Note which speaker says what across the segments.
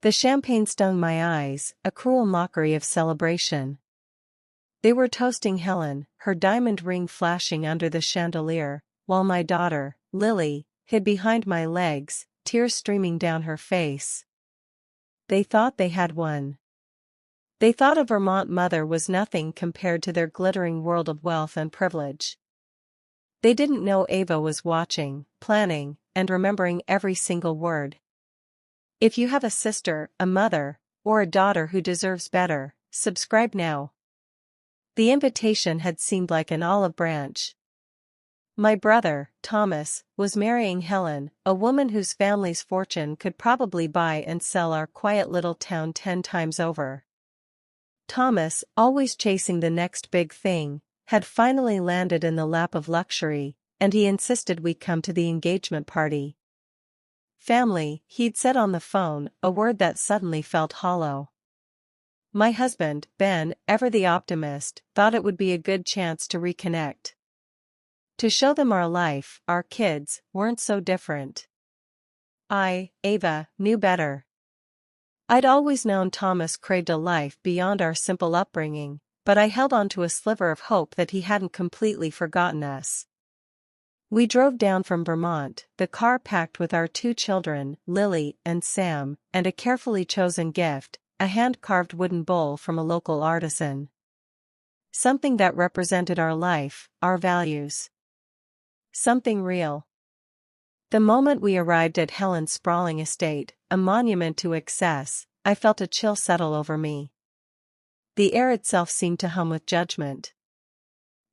Speaker 1: The champagne stung my eyes, a cruel mockery of celebration. They were toasting Helen, her diamond ring flashing under the chandelier, while my daughter, Lily, hid behind my legs, tears streaming down her face. They thought they had won. They thought a Vermont mother was nothing compared to their glittering world of wealth and privilege. They didn't know Ava was watching, planning, and remembering every single word. If you have a sister, a mother, or a daughter who deserves better, subscribe now. The invitation had seemed like an olive branch. My brother, Thomas, was marrying Helen, a woman whose family's fortune could probably buy and sell our quiet little town 10 times over. Thomas, always chasing the next big thing, had finally landed in the lap of luxury, and he insisted we come to the engagement party. Family, he'd said on the phone, a word that suddenly felt hollow. My husband, Ben, ever the optimist, thought it would be a good chance to reconnect. To show them our life, our kids, weren't so different. Ava, knew better. I'd always known Thomas craved a life beyond our simple upbringing, but I held on to a sliver of hope that he hadn't completely forgotten us. We drove down from Vermont, the car packed with our 2 children, Lily and Sam, and a carefully chosen gift, a hand-carved wooden bowl from a local artisan. Something that represented our life, our values. Something real. The moment we arrived at Helen's sprawling estate, a monument to excess, I felt a chill settle over me. The air itself seemed to hum with judgment.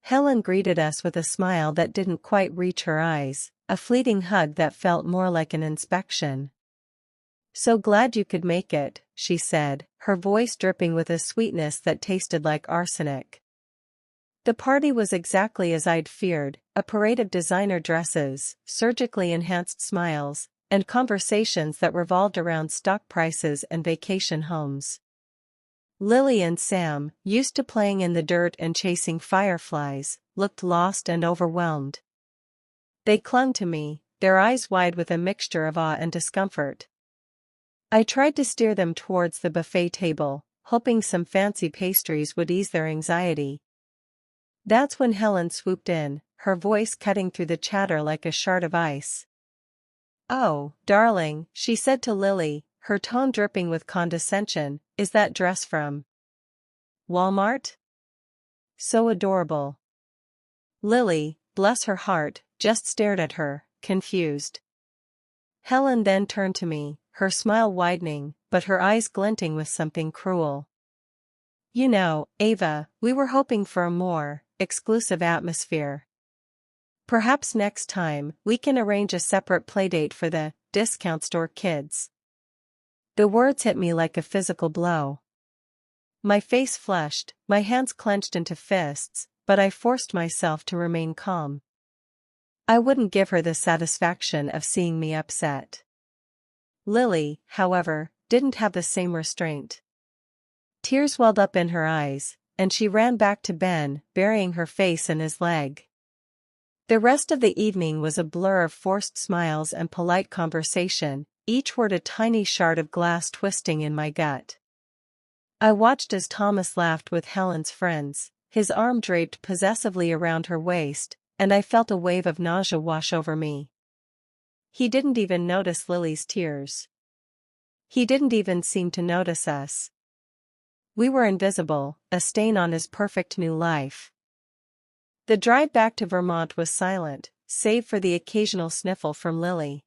Speaker 1: Helen greeted us with a smile that didn't quite reach her eyes, a fleeting hug that felt more like an inspection. "So glad you could make it," she said, her voice dripping with a sweetness that tasted like arsenic. The party was exactly as I'd feared, a parade of designer dresses, surgically enhanced smiles, and conversations that revolved around stock prices and vacation homes. Lily and Sam, used to playing in the dirt and chasing fireflies, looked lost and overwhelmed. They clung to me, their eyes wide with a mixture of awe and discomfort. I tried to steer them towards the buffet table, hoping some fancy pastries would ease their anxiety. That's when Helen swooped in, her voice cutting through the chatter like a shard of ice. "Oh, darling," she said to Lily, her tone dripping with condescension, "is that dress from Walmart? So adorable." Lily, bless her heart, just stared at her, confused. Helen then turned to me, her smile widening, but her eyes glinting with something cruel. "You know, Ava, we were hoping for a more exclusive atmosphere. Perhaps next time, we can arrange a separate playdate for the discount store kids." The words hit me like a physical blow. My face flushed, my hands clenched into fists, but I forced myself to remain calm. I wouldn't give her the satisfaction of seeing me upset. Lily, however, didn't have the same restraint. Tears welled up in her eyes, and she ran back to Ben, burying her face in his leg. The rest of the evening was a blur of forced smiles and polite conversation, each word a tiny shard of glass twisting in my gut. I watched as Thomas laughed with Helen's friends, his arm draped possessively around her waist, and I felt a wave of nausea wash over me. He didn't even notice Lily's tears. He didn't even seem to notice us. We were invisible, a stain on his perfect new life. The drive back to Vermont was silent, save for the occasional sniffle from Lily.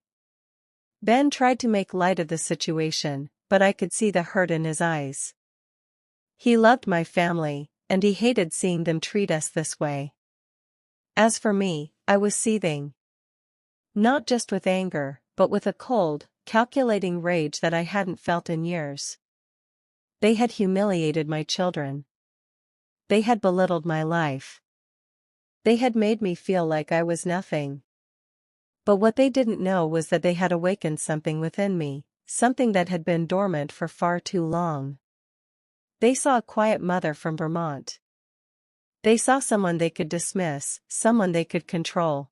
Speaker 1: Ben tried to make light of the situation, but I could see the hurt in his eyes. He loved my family, and he hated seeing them treat us this way. As for me, I was seething. Not just with anger, but with a cold, calculating rage that I hadn't felt in years. They had humiliated my children. They had belittled my life. They had made me feel like I was nothing. But what they didn't know was that they had awakened something within me, something that had been dormant for far too long. They saw a quiet mother from Vermont. They saw someone they could dismiss, someone they could control.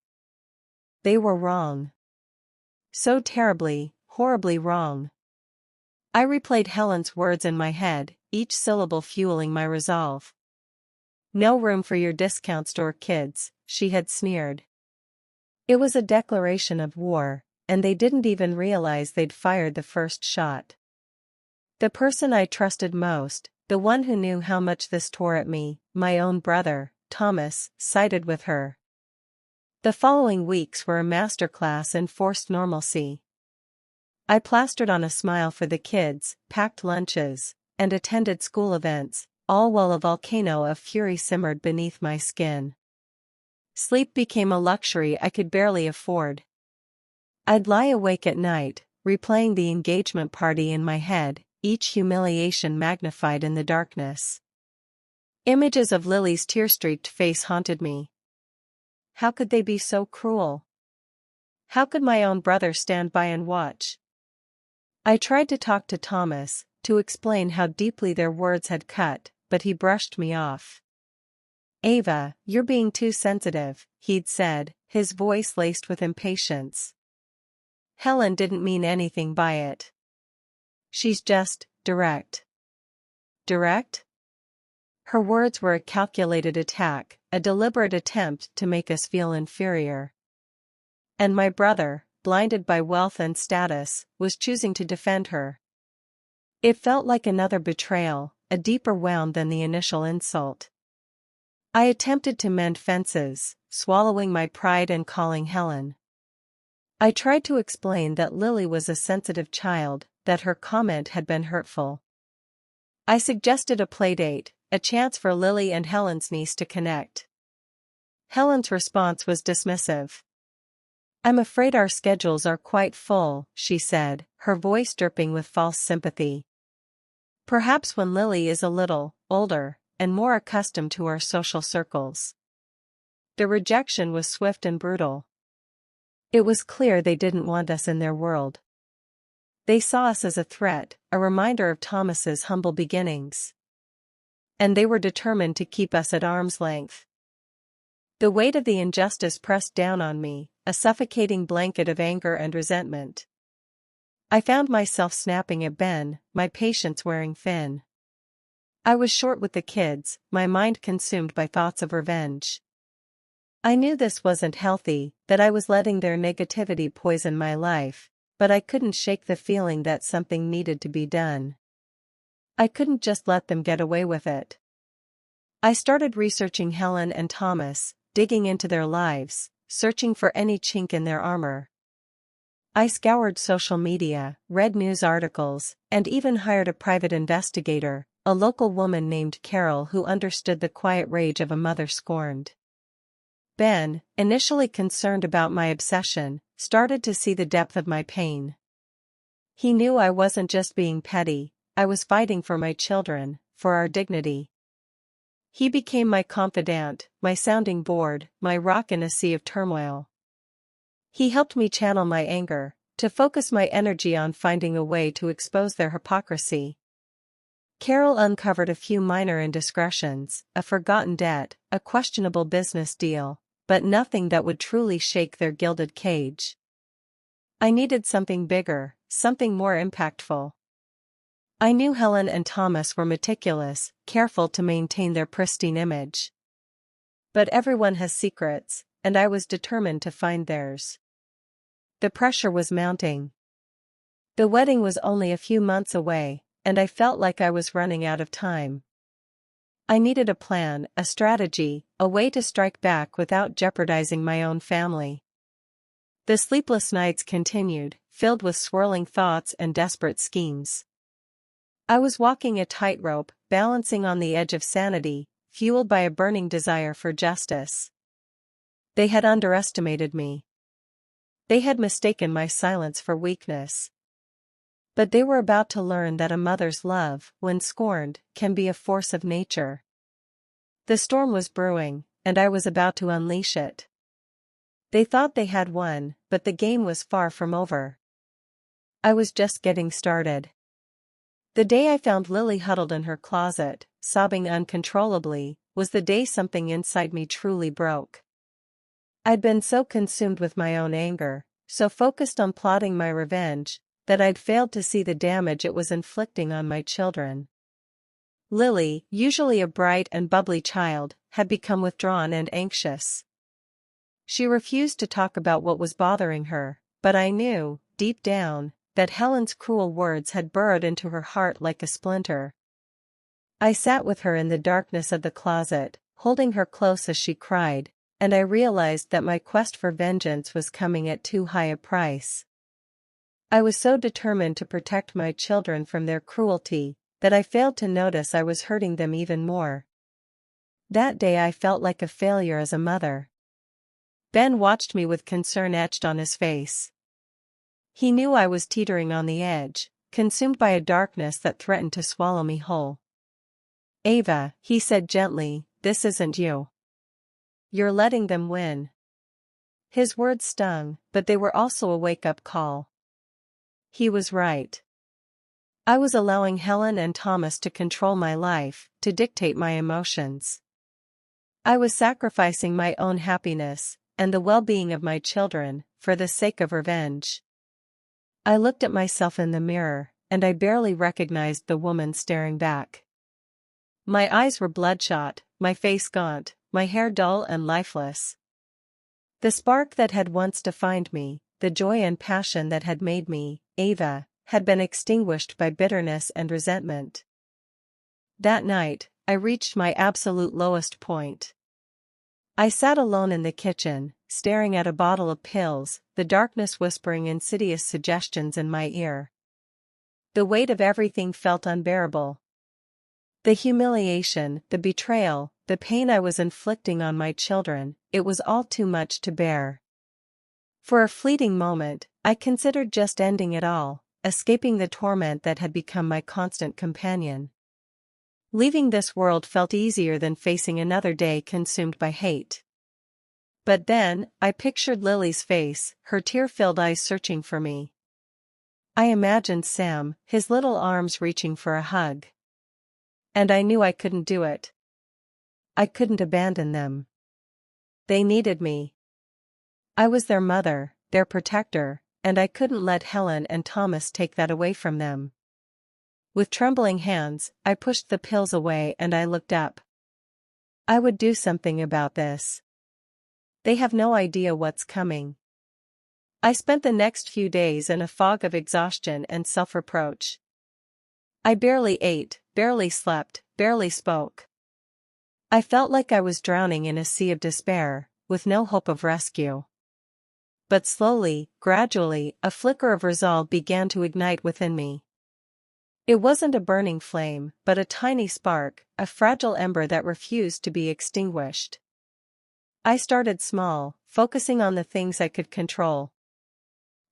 Speaker 1: They were wrong. So terribly, horribly wrong. I replayed Helen's words in my head, each syllable fueling my resolve. "No room for your discount store kids," she had sneered. It was a declaration of war, and they didn't even realize they'd fired the first shot. The person I trusted most, the one who knew how much this tore at me, my own brother, Thomas, sided with her. The following weeks were a masterclass in forced normalcy. I plastered on a smile for the kids, packed lunches, and attended school events, all while a volcano of fury simmered beneath my skin. Sleep became a luxury I could barely afford. I'd lie awake at night, replaying the engagement party in my head, each humiliation magnified in the darkness. Images of Lily's tear-streaked face haunted me. How could they be so cruel? How could my own brother stand by and watch? I tried to talk to Thomas, to explain how deeply their words had cut, but he brushed me off. "Ava, you're being too sensitive," he'd said, his voice laced with impatience. "Helen didn't mean anything by it. She's just direct." Direct? Her words were a calculated attack, a deliberate attempt to make us feel inferior. And my brother, blinded by wealth and status, was choosing to defend her. It felt like another betrayal, a deeper wound than the initial insult. I attempted to mend fences, swallowing my pride and calling Helen. I tried to explain that Lily was a sensitive child, that her comment had been hurtful. I suggested a playdate, a chance for Lily and Helen's niece to connect. Helen's response was dismissive. "I'm afraid our schedules are quite full," she said, her voice dripping with false sympathy. "Perhaps when Lily is a little older, and more accustomed to our social circles." The rejection was swift and brutal. It was clear they didn't want us in their world. They saw us as a threat, a reminder of Thomas's humble beginnings. And they were determined to keep us at arm's length. The weight of the injustice pressed down on me, a suffocating blanket of anger and resentment. I found myself snapping at Ben, my patience wearing thin. I was short with the kids, my mind consumed by thoughts of revenge. I knew this wasn't healthy, that I was letting their negativity poison my life, but I couldn't shake the feeling that something needed to be done. I couldn't just let them get away with it. I started researching Helen and Thomas, digging into their lives, searching for any chink in their armor. I scoured social media, read news articles, and even hired a private investigator, a local woman named Carol who understood the quiet rage of a mother scorned. Ben, initially concerned about my obsession, started to see the depth of my pain. He knew I wasn't just being petty, I was fighting for my children, for our dignity. He became my confidant, my sounding board, my rock in a sea of turmoil. He helped me channel my anger, to focus my energy on finding a way to expose their hypocrisy. Carol uncovered a few minor indiscretions, a forgotten debt, a questionable business deal, but nothing that would truly shake their gilded cage. I needed something bigger, something more impactful. I knew Helen and Thomas were meticulous, careful to maintain their pristine image. But everyone has secrets, and I was determined to find theirs. The pressure was mounting. The wedding was only a few months away, and I felt like I was running out of time. I needed a plan, a strategy, a way to strike back without jeopardizing my own family. The sleepless nights continued, filled with swirling thoughts and desperate schemes. I was walking a tightrope, balancing on the edge of sanity, fueled by a burning desire for justice. They had underestimated me. They had mistaken my silence for weakness. But they were about to learn that a mother's love, when scorned, can be a force of nature. The storm was brewing, and I was about to unleash it. They thought they had won, but the game was far from over. I was just getting started. The day I found Lily huddled in her closet, sobbing uncontrollably, was the day something inside me truly broke. I'd been so consumed with my own anger, so focused on plotting my revenge, that I'd failed to see the damage it was inflicting on my children. Lily, usually a bright and bubbly child, had become withdrawn and anxious. She refused to talk about what was bothering her, but I knew, deep down, that Helen's cruel words had burrowed into her heart like a splinter. I sat with her in the darkness of the closet, holding her close as she cried, and I realized that my quest for vengeance was coming at too high a price. I was so determined to protect my children from their cruelty, that I failed to notice I was hurting them even more. That day I felt like a failure as a mother. Ben watched me with concern etched on his face. He knew I was teetering on the edge, consumed by a darkness that threatened to swallow me whole. "Ava," he said gently, "this isn't you. You're letting them win." His words stung, but they were also a wake-up call. He was right. I was allowing Helen and Thomas to control my life, to dictate my emotions. I was sacrificing my own happiness, and the well-being of my children, for the sake of revenge. I looked at myself in the mirror, and I barely recognized the woman staring back. My eyes were bloodshot, my face gaunt, my hair dull and lifeless. The spark that had once defined me, the joy and passion that had made me, Ava, had been extinguished by bitterness and resentment. That night, I reached my absolute lowest point. I sat alone in the kitchen, staring at a bottle of pills, the darkness whispering insidious suggestions in my ear. The weight of everything felt unbearable. The humiliation, the betrayal, the pain I was inflicting on my children, it was all too much to bear. For a fleeting moment, I considered just ending it all, escaping the torment that had become my constant companion. Leaving this world felt easier than facing another day consumed by hate. But then, I pictured Lily's face, her tear-filled eyes searching for me. I imagined Sam, his little arms reaching for a hug. And I knew I couldn't do it. I couldn't abandon them. They needed me. I was their mother, their protector, and I couldn't let Helen and Thomas take that away from them. With trembling hands, I pushed the pills away and I looked up. I would do something about this. They have no idea what's coming. I spent the next few days in a fog of exhaustion and self-reproach. I barely ate, barely slept, barely spoke. I felt like I was drowning in a sea of despair, with no hope of rescue. But slowly, gradually, a flicker of resolve began to ignite within me. It wasn't a burning flame, but a tiny spark, a fragile ember that refused to be extinguished. I started small, focusing on the things I could control.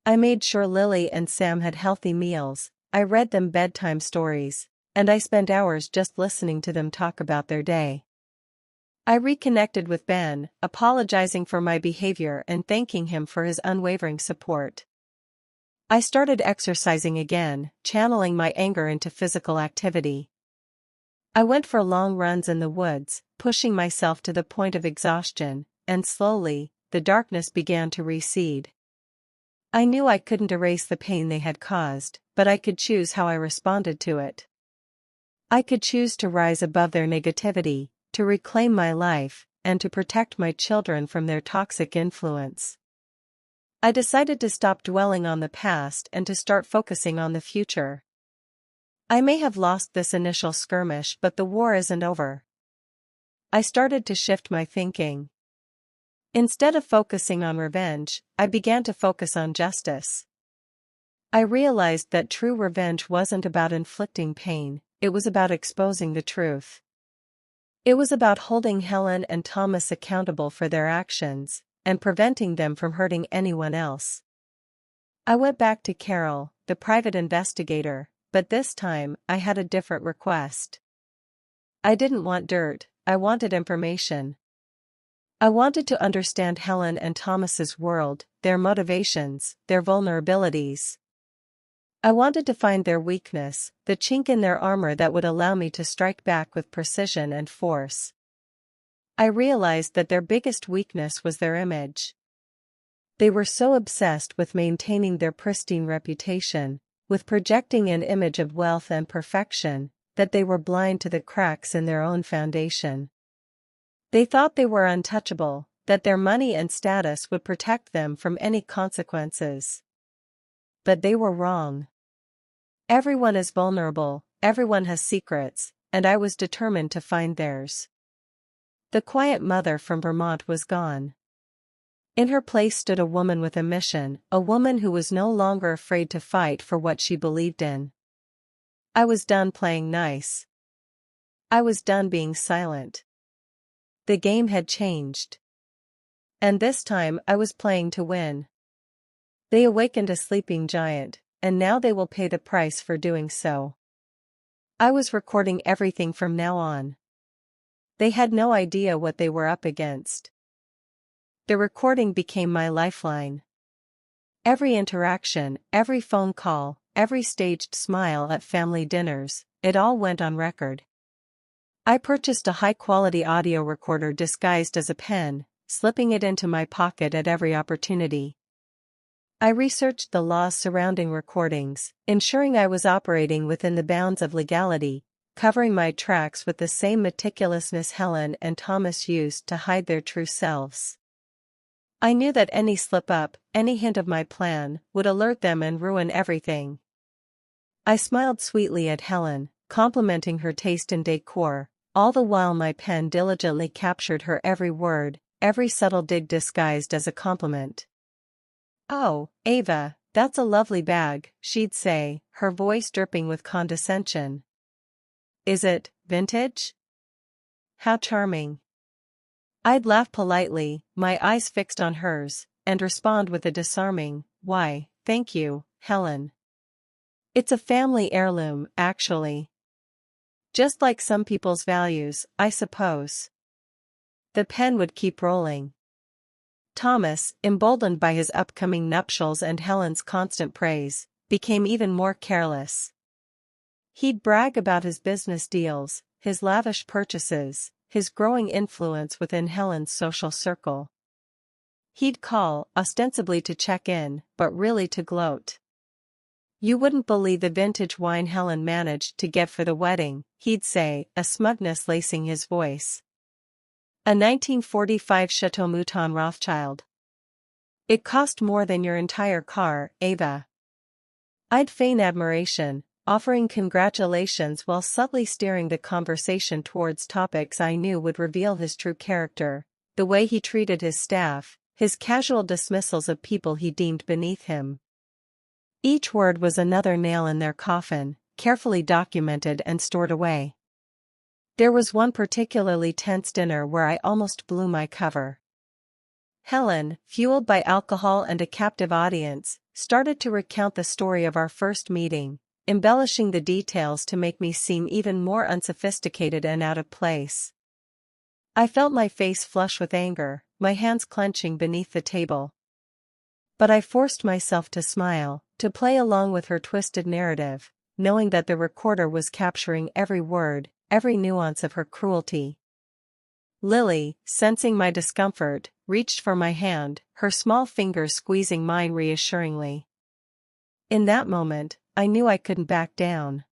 Speaker 1: I made sure Lily and Sam had healthy meals, I read them bedtime stories, and I spent hours just listening to them talk about their day. I reconnected with Ben, apologizing for my behavior and thanking him for his unwavering support. I started exercising again, channeling my anger into physical activity. I went for long runs in the woods, pushing myself to the point of exhaustion, and slowly, the darkness began to recede. I knew I couldn't erase the pain they had caused, but I could choose how I responded to it. I could choose to rise above their negativity, to reclaim my life, and to protect my children from their toxic influence. I decided to stop dwelling on the past and to start focusing on the future. I may have lost this initial skirmish, but the war isn't over. I started to shift my thinking. Instead of focusing on revenge, I began to focus on justice. I realized that true revenge wasn't about inflicting pain, it was about exposing the truth. It was about holding Helen and Thomas accountable for their actions, and preventing them from hurting anyone else. I went back to Carol, the private investigator, but this time I had a different request. I didn't want dirt, I wanted information. I wanted to understand Helen and Thomas's world, their motivations, their vulnerabilities. I wanted to find their weakness, the chink in their armor that would allow me to strike back with precision and force. I realized that their biggest weakness was their image. They were so obsessed with maintaining their pristine reputation, with projecting an image of wealth and perfection, that they were blind to the cracks in their own foundation. They thought they were untouchable, that their money and status would protect them from any consequences. But they were wrong. Everyone is vulnerable, everyone has secrets, and I was determined to find theirs. The quiet mother from Vermont was gone. In her place stood a woman with a mission, a woman who was no longer afraid to fight for what she believed in. I was done playing nice. I was done being silent. The game had changed. And this time I was playing to win. They awakened a sleeping giant, and now they will pay the price for doing so. I was recording everything from now on. They had no idea what they were up against. The recording became my lifeline. Every interaction, every phone call, every staged smile at family dinners, it all went on record. I purchased a high-quality audio recorder disguised as a pen, slipping it into my pocket at every opportunity. I researched the laws surrounding recordings, ensuring I was operating within the bounds of legality, covering my tracks with the same meticulousness Helen and Thomas used to hide their true selves. I knew that any slip-up, any hint of my plan, would alert them and ruin everything. I smiled sweetly at Helen, complimenting her taste in decor, all the while my pen diligently captured her every word, every subtle dig disguised as a compliment. "Oh, Ava, that's a lovely bag," she'd say, her voice dripping with condescension. "Is it vintage? How charming." I'd laugh politely, my eyes fixed on hers, and respond with a disarming, "Why, thank you, Helen. It's a family heirloom, actually. Just like some people's values, I suppose." The pen would keep rolling. Thomas, emboldened by his upcoming nuptials and Helen's constant praise, became even more careless. He'd brag about his business deals, his lavish purchases, his growing influence within Helen's social circle. He'd call, ostensibly to check in, but really to gloat. "You wouldn't believe the vintage wine Helen managed to get for the wedding," he'd say, a smugness lacing his voice. "A 1945 Chateau Mouton Rothschild. It cost more than your entire car, Ava." I'd feign admiration, offering congratulations while subtly steering the conversation towards topics I knew would reveal his true character, the way he treated his staff, his casual dismissals of people he deemed beneath him. Each word was another nail in their coffin, carefully documented and stored away. There was one particularly tense dinner where I almost blew my cover. Helen, fueled by alcohol and a captive audience, started to recount the story of our first meeting, embellishing the details to make me seem even more unsophisticated and out of place. I felt my face flush with anger, my hands clenching beneath the table. But I forced myself to smile, to play along with her twisted narrative, knowing that the recorder was capturing every word, every nuance of her cruelty. Lily, sensing my discomfort, reached for my hand, her small fingers squeezing mine reassuringly. In that moment, I knew I couldn't back down.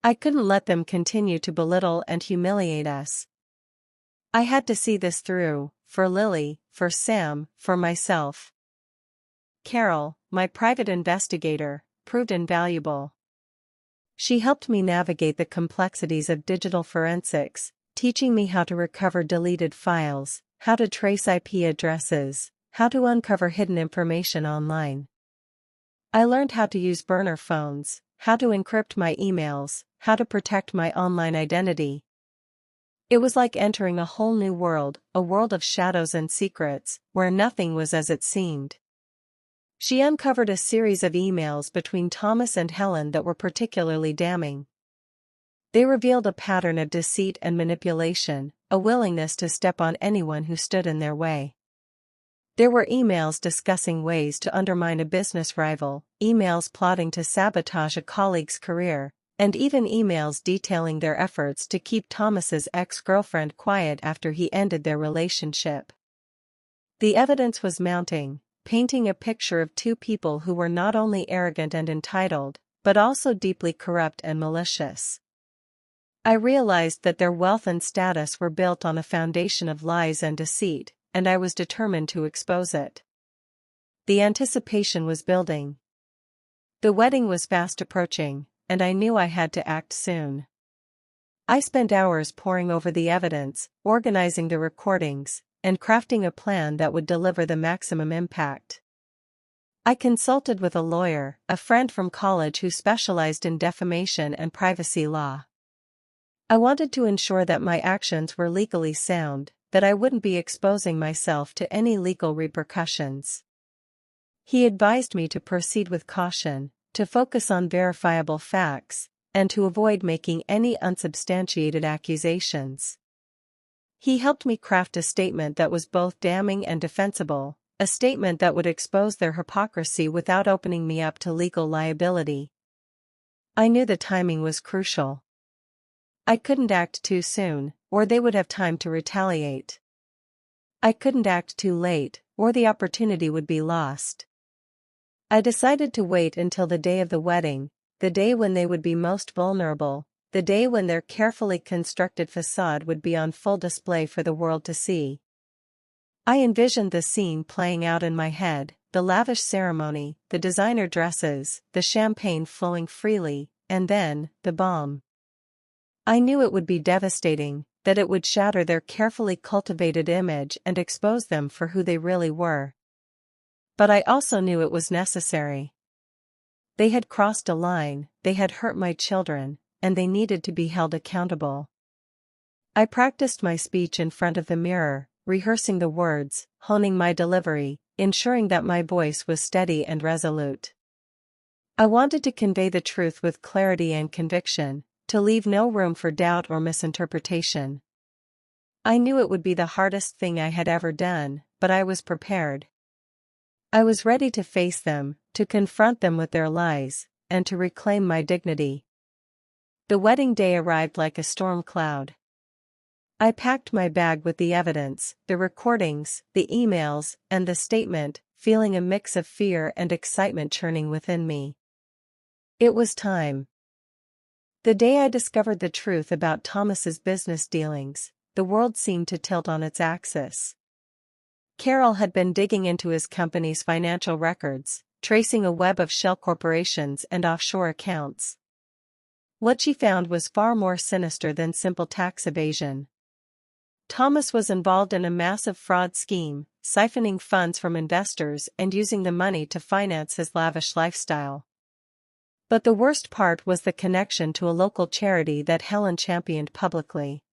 Speaker 1: I couldn't let them continue to belittle and humiliate us. I had to see this through, for Lily, for Sam, for myself. Carol, my private investigator, proved invaluable. She helped me navigate the complexities of digital forensics, teaching me how to recover deleted files, how to trace IP addresses, how to uncover hidden information online. I learned how to use burner phones, how to encrypt my emails, how to protect my online identity. It was like entering a whole new world, a world of shadows and secrets, where nothing was as it seemed. She uncovered a series of emails between Thomas and Helen that were particularly damning. They revealed a pattern of deceit and manipulation, a willingness to step on anyone who stood in their way. There were emails discussing ways to undermine a business rival, emails plotting to sabotage a colleague's career, and even emails detailing their efforts to keep Thomas's ex-girlfriend quiet after he ended their relationship. The evidence was mounting, painting a picture of two people who were not only arrogant and entitled, but also deeply corrupt and malicious. I realized that their wealth and status were built on a foundation of lies and deceit, and I was determined to expose it. The anticipation was building. The wedding was fast approaching, and I knew I had to act soon. I spent hours poring over the evidence, organizing the recordings, and crafting a plan that would deliver the maximum impact. I consulted with a lawyer, a friend from college who specialized in defamation and privacy law. I wanted to ensure that my actions were legally sound, that I wouldn't be exposing myself to any legal repercussions. He advised me to proceed with caution, to focus on verifiable facts, and to avoid making any unsubstantiated accusations. He helped me craft a statement that was both damning and defensible, a statement that would expose their hypocrisy without opening me up to legal liability. I knew the timing was crucial. I couldn't act too soon, or they would have time to retaliate. I couldn't act too late, or the opportunity would be lost. I decided to wait until the day of the wedding, the day when they would be most vulnerable, the day when their carefully constructed facade would be on full display for the world to see. I envisioned the scene playing out in my head, the lavish ceremony, the designer dresses, the champagne flowing freely, and then, the bomb. I knew it would be devastating, that it would shatter their carefully cultivated image and expose them for who they really were. But I also knew it was necessary. They had crossed a line, they had hurt my children, and they needed to be held accountable. I practiced my speech in front of the mirror, rehearsing the words, honing my delivery, ensuring that my voice was steady and resolute. I wanted to convey the truth with clarity and conviction, to leave no room for doubt or misinterpretation. I knew it would be the hardest thing I had ever done, but I was prepared. I was ready to face them, to confront them with their lies, and to reclaim my dignity. The wedding day arrived like a storm cloud. I packed my bag with the evidence, the recordings, the emails, and the statement, feeling a mix of fear and excitement churning within me. It was time. The day I discovered the truth about Thomas's business dealings, the world seemed to tilt on its axis. Carol had been digging into his company's financial records, tracing a web of shell corporations and offshore accounts. What she found was far more sinister than simple tax evasion. Thomas was involved in a massive fraud scheme, siphoning funds from investors and using the money to finance his lavish lifestyle. But the worst part was the connection to a local charity that Helen championed publicly.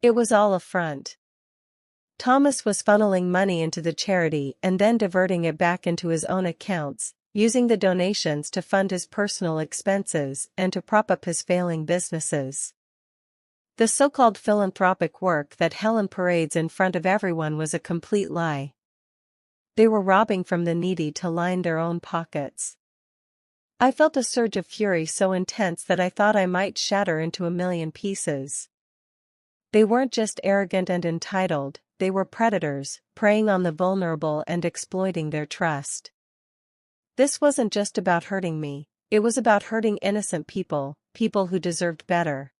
Speaker 1: It was all a front. Thomas was funneling money into the charity and then diverting it back into his own accounts, using the donations to fund his personal expenses and to prop up his failing businesses. The so-called philanthropic work that Helen parades in front of everyone was a complete lie. They were robbing from the needy to line their own pockets. I felt a surge of fury so intense that I thought I might shatter into a million pieces. They weren't just arrogant and entitled, they were predators, preying on the vulnerable and exploiting their trust. This wasn't just about hurting me, it was about hurting innocent people, people who deserved better.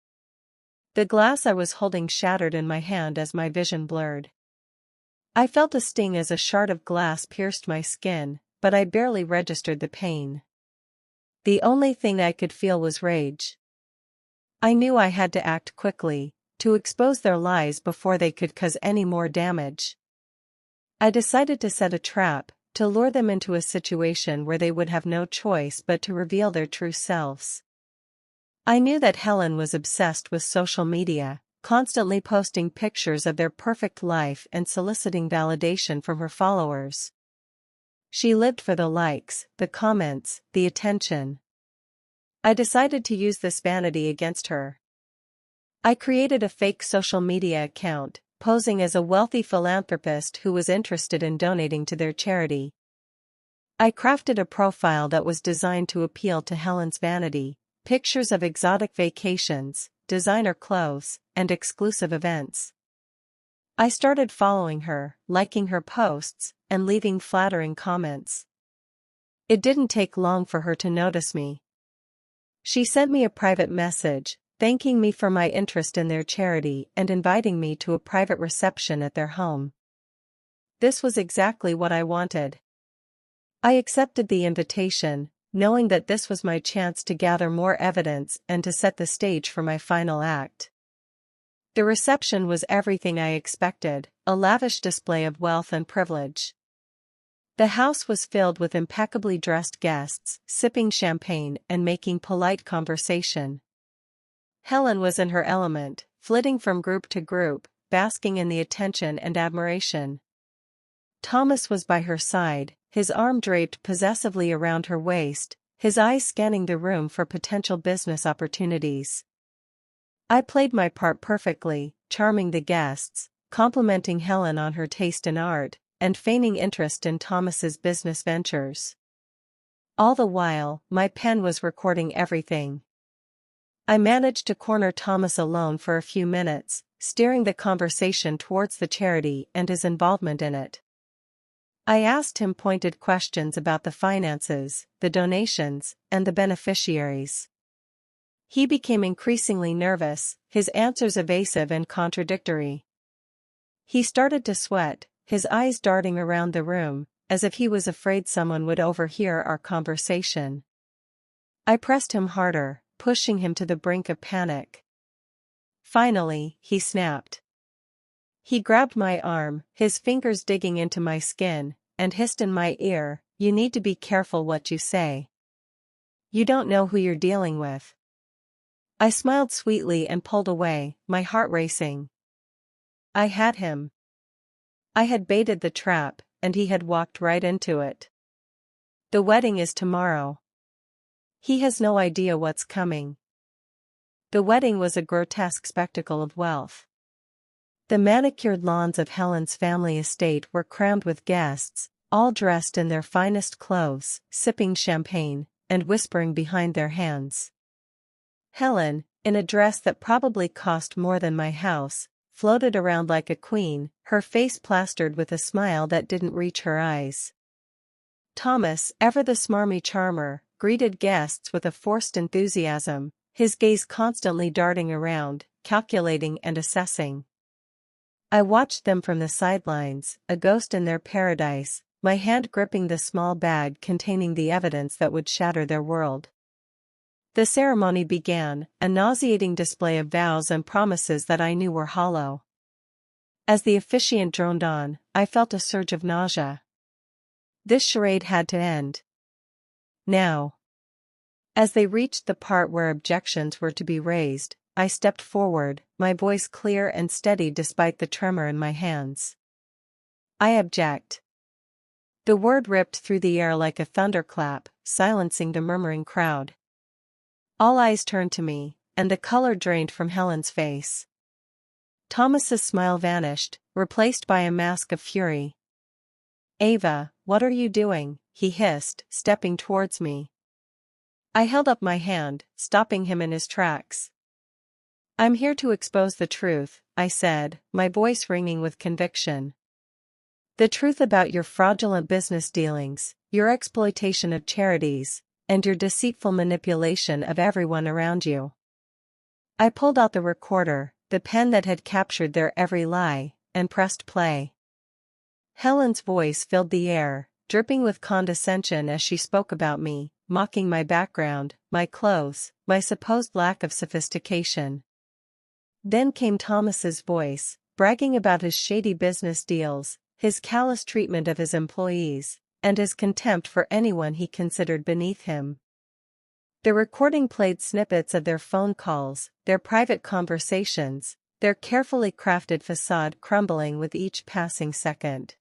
Speaker 1: The glass I was holding shattered in my hand as my vision blurred. I felt a sting as a shard of glass pierced my skin, but I barely registered the pain. The only thing I could feel was rage. I knew I had to act quickly, to expose their lies before they could cause any more damage. I decided to set a trap, to lure them into a situation where they would have no choice but to reveal their true selves. I knew that Helen was obsessed with social media, constantly posting pictures of their perfect life and soliciting validation from her followers. She lived for the likes, the comments, the attention. I decided to use this vanity against her. I created a fake social media account, posing as a wealthy philanthropist who was interested in donating to their charity. I crafted a profile that was designed to appeal to Helen's vanity, pictures of exotic vacations, designer clothes, and exclusive events. I started following her, liking her posts, and leaving flattering comments. It didn't take long for her to notice me. She sent me a private message, thanking me for my interest in their charity and inviting me to a private reception at their home. This was exactly what I wanted. I accepted the invitation, knowing that this was my chance to gather more evidence and to set the stage for my final act. The reception was everything I expected, a lavish display of wealth and privilege. The house was filled with impeccably dressed guests, sipping champagne and making polite conversation. Helen was in her element, flitting from group to group, basking in the attention and admiration. Thomas was by her side, his arm draped possessively around her waist, his eyes scanning the room for potential business opportunities. I played my part perfectly, charming the guests, complimenting Helen on her taste in art, and feigning interest in Thomas's business ventures. All the while, my pen was recording everything. I managed to corner Thomas alone for a few minutes, steering the conversation towards the charity and his involvement in it. I asked him pointed questions about the finances, the donations, and the beneficiaries. He became increasingly nervous, his answers evasive and contradictory. He started to sweat, his eyes darting around the room, as if he was afraid someone would overhear our conversation. I pressed him harder, pushing him to the brink of panic. Finally, he snapped. He grabbed my arm, his fingers digging into my skin, and hissed in my ear, "You need to be careful what you say. You don't know who you're dealing with." I smiled sweetly and pulled away, my heart racing. I had him. I had baited the trap, and he had walked right into it. The wedding is tomorrow. He has no idea what's coming. The wedding was a grotesque spectacle of wealth. The manicured lawns of Helen's family estate were crammed with guests, all dressed in their finest clothes, sipping champagne, and whispering behind their hands. Helen, in a dress that probably cost more than my house, floated around like a queen, her face plastered with a smile that didn't reach her eyes. Thomas, ever the smarmy charmer, greeted guests with a forced enthusiasm, his gaze constantly darting around, calculating and assessing. I watched them from the sidelines, a ghost in their paradise, my hand gripping the small bag containing the evidence that would shatter their world. The ceremony began, a nauseating display of vows and promises that I knew were hollow. As the officiant droned on, I felt a surge of nausea. This charade had to end. Now. As they reached the part where objections were to be raised, I stepped forward, my voice clear and steady despite the tremor in my hands. "I object." The word ripped through the air like a thunderclap, silencing the murmuring crowd. All eyes turned to me, and the color drained from Helen's face. Thomas's smile vanished, replaced by a mask of fury. "Ava, what are you doing?" he hissed, stepping towards me. I held up my hand, stopping him in his tracks. "I'm here to expose the truth," I said, my voice ringing with conviction. "The truth about your fraudulent business dealings, your exploitation of charities, and your deceitful manipulation of everyone around you." I pulled out the recorder, the pen that had captured their every lie, and pressed play. Helen's voice filled the air, dripping with condescension as she spoke about me, mocking my background, my clothes, my supposed lack of sophistication. Then came Thomas's voice, bragging about his shady business deals, his callous treatment of his employees, and his contempt for anyone he considered beneath him. The recording played snippets of their phone calls, their private conversations, their carefully crafted facade crumbling with each passing second.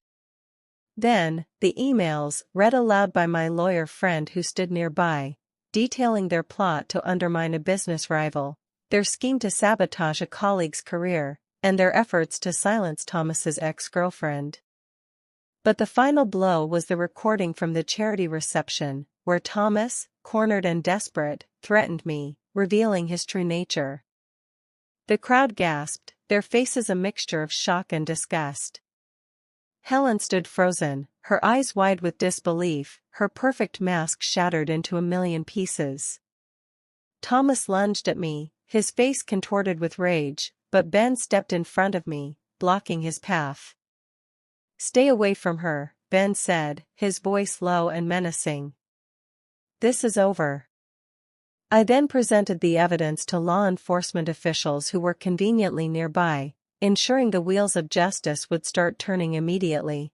Speaker 1: Then, the emails, read aloud by my lawyer friend who stood nearby, detailing their plot to undermine a business rival, their scheme to sabotage a colleague's career, and their efforts to silence Thomas's ex-girlfriend. But the final blow was the recording from the charity reception, where Thomas, cornered and desperate, threatened me, revealing his true nature. The crowd gasped, their faces a mixture of shock and disgust. Helen stood frozen, her eyes wide with disbelief, her perfect mask shattered into a million pieces. Thomas lunged at me, his face contorted with rage, but Ben stepped in front of me, blocking his path. "Stay away from her," Ben said, his voice low and menacing. "This is over." I then presented the evidence to law enforcement officials who were conveniently nearby, ensuring the wheels of justice would start turning immediately.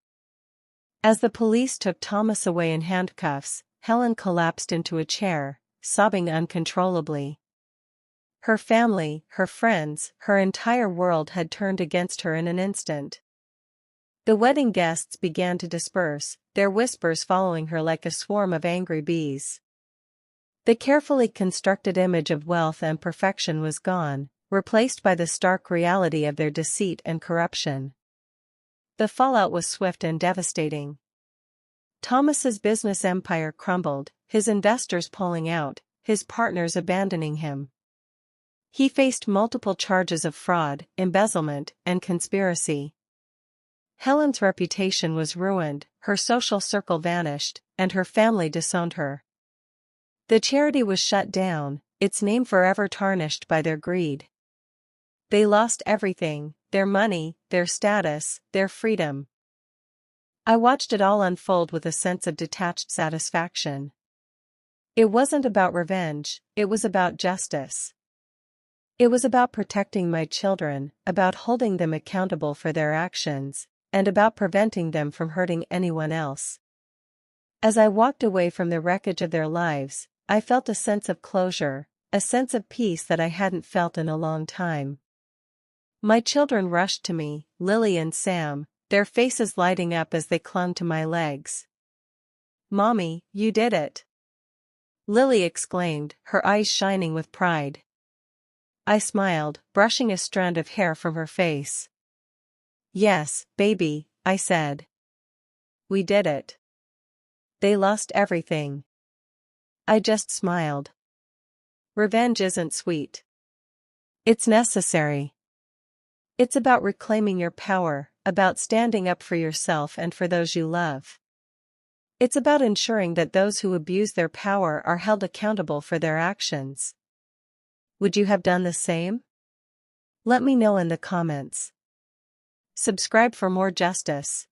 Speaker 1: As the police took Thomas away in handcuffs, Helen collapsed into a chair, sobbing uncontrollably. Her family, her friends, her entire world had turned against her in an instant. The wedding guests began to disperse, their whispers following her like a swarm of angry bees. The carefully constructed image of wealth and perfection was gone, replaced by the stark reality of their deceit and corruption. The fallout was swift and devastating. Thomas's business empire crumbled, his investors pulling out, his partners abandoning him. He faced multiple charges of fraud, embezzlement, and conspiracy. Helen's reputation was ruined, her social circle vanished, and her family disowned her. The charity was shut down, its name forever tarnished by their greed. They lost everything, their money, their status, their freedom. I watched it all unfold with a sense of detached satisfaction. It wasn't about revenge, it was about justice. It was about protecting my children, about holding them accountable for their actions, and about preventing them from hurting anyone else. As I walked away from the wreckage of their lives, I felt a sense of closure, a sense of peace that I hadn't felt in a long time. My children rushed to me, Lily and Sam, their faces lighting up as they clung to my legs. "Mommy, you did it!" Lily exclaimed, her eyes shining with pride. I smiled, brushing a strand of hair from her face. "Yes, baby," I said. "We did it. They lost everything." I just smiled. Revenge isn't sweet. It's necessary. It's about reclaiming your power, about standing up for yourself and for those you love. It's about ensuring that those who abuse their power are held accountable for their actions. Would you have done the same? Let me know in the comments. Subscribe for more justice.